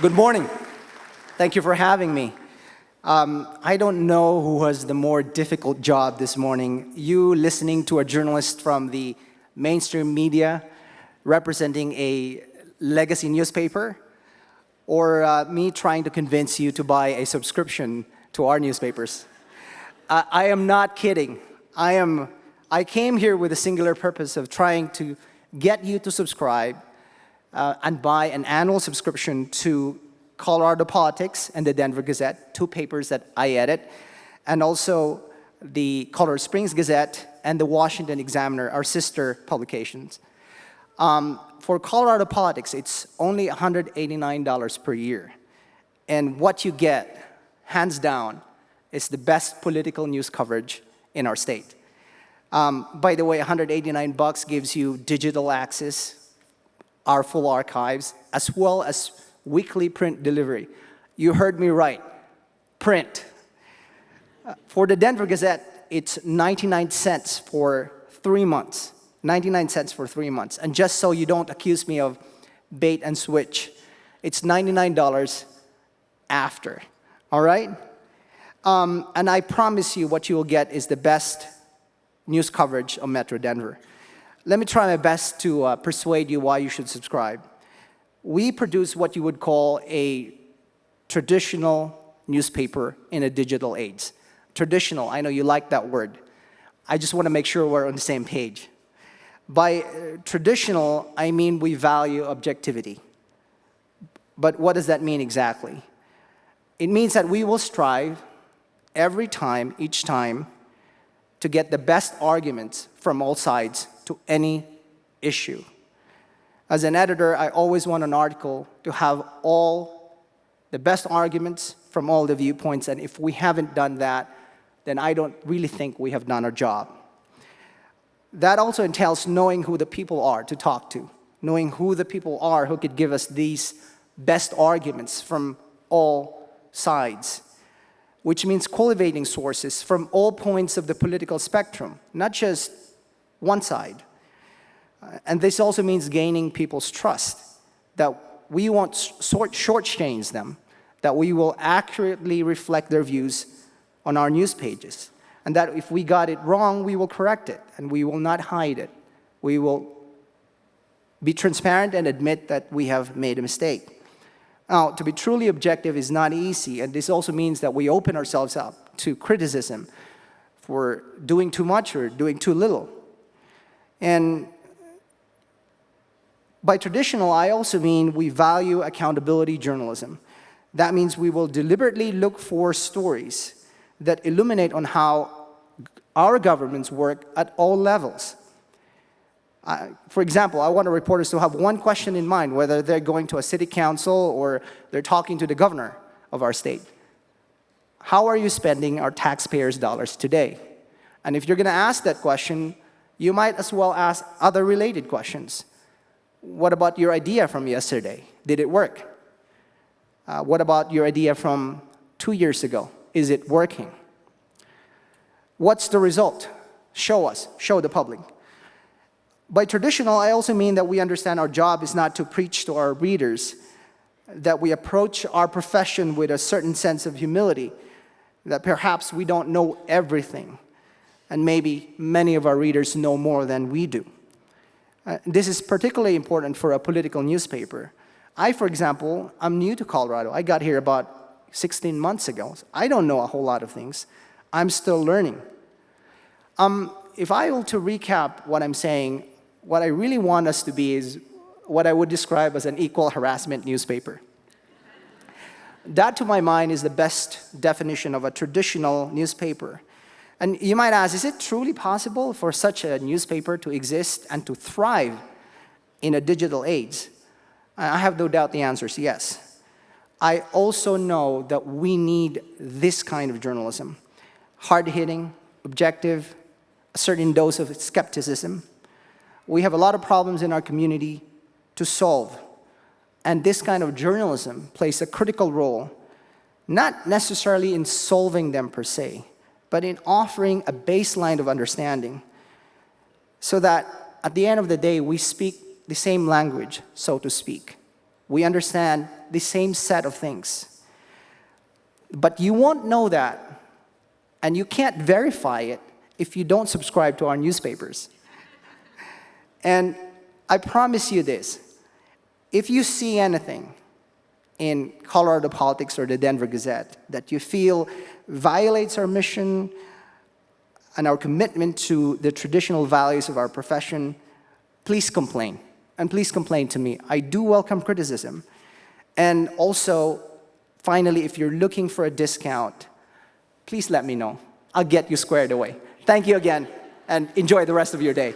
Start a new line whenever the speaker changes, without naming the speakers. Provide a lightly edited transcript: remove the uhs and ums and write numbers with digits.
Good morning. Thank you for having me. I don't know who has the more difficult job this morning. You listening to a journalist from the mainstream media representing a legacy newspaper, or me trying to convince you to buy a subscription to our newspapers. I am not kidding. I came here with a singular purpose of trying to get you to subscribe and buy an annual subscription to Colorado Politics and the Denver Gazette, two papers that I edit, and also the Colorado Springs Gazette and the Washington Examiner, our sister publications. For Colorado Politics, it's only $189 per year. And what you get, hands down, is the best political news coverage in our state. By the way, $189 gives you digital access, our full archives, as well as weekly print delivery. You heard me right, print. For the Denver Gazette, it's 99 cents for 3 months. 99 cents for 3 months. And just so you don't accuse me of bait and switch, it's $99 after, all right? And I promise you what you will get is the best news coverage of Metro Denver. Let me try my best to persuade you why you should subscribe. We produce what you would call a traditional newspaper in a digital age. Traditional, I know you like that word. I just want to make sure we're on the same page. By traditional, I mean we value objectivity. But what does that mean exactly? It means that we will strive every time, each time, to get the best arguments from all sides to any issue. As an editor, I always want an article to have all the best arguments from all the viewpoints, and if we haven't done that, then I don't really think we have done our job. That also entails knowing who the people are to talk to, knowing who the people are who could give us these best arguments from all sides, which means cultivating sources from all points of the political spectrum, not just one side. And this also means gaining people's trust, that we won't shortchange them, that we will accurately reflect their views on our news pages, and that if we got it wrong, we will correct it, and we will not hide it. We will be transparent and admit that we have made a mistake. Now, to be truly objective is not easy, and this also means that we open ourselves up to criticism for doing too much or doing too little. And by traditional, I also mean we value accountability journalism. That means we will deliberately look for stories that illuminate on how our governments work at all levels. For example, I want our reporters to have one question in mind, whether they're going to a city council or they're talking to the governor of our state. How are you spending our taxpayers' dollars today? And if you're going to ask that question, you might as well ask other related questions. What about your idea from yesterday? Did it work? What about your idea from 2 years ago? Is it working? What's the result? Show us, show the public. By traditional, I also mean that we understand our job is not to preach to our readers, that we approach our profession with a certain sense of humility, that perhaps we don't know everything, and maybe many of our readers know more than we do. This is particularly important for a political newspaper. I, for example, I'm new to Colorado. I got here about 16 months ago. I don't know a whole lot of things. I'm still learning. If I were to recap what I'm saying, what I really want us to be is what I would describe as an equal harassment newspaper. That, to my mind, is the best definition of a traditional newspaper. And you might ask, is it truly possible for such a newspaper to exist and to thrive in a digital age? I have no doubt the answer is yes. I also know that we need this kind of journalism. Hard-hitting, objective, a certain dose of skepticism. We have a lot of problems in our community to solve. And this kind of journalism plays a critical role, not necessarily in solving them per se, but in offering a baseline of understanding so that at the end of the day, we speak the same language, so to speak. We understand the same set of things. But you won't know that, and you can't verify it if you don't subscribe to our newspapers. And I promise you this, if you see anything in Colorado Politics or the Denver Gazette that you feel violates our mission and our commitment to the traditional values of our profession, please complain. And please complain to me. I do welcome criticism. And also, finally, if you're looking for a discount, please let me know. I'll get you squared away. Thank you again, and enjoy the rest of your day.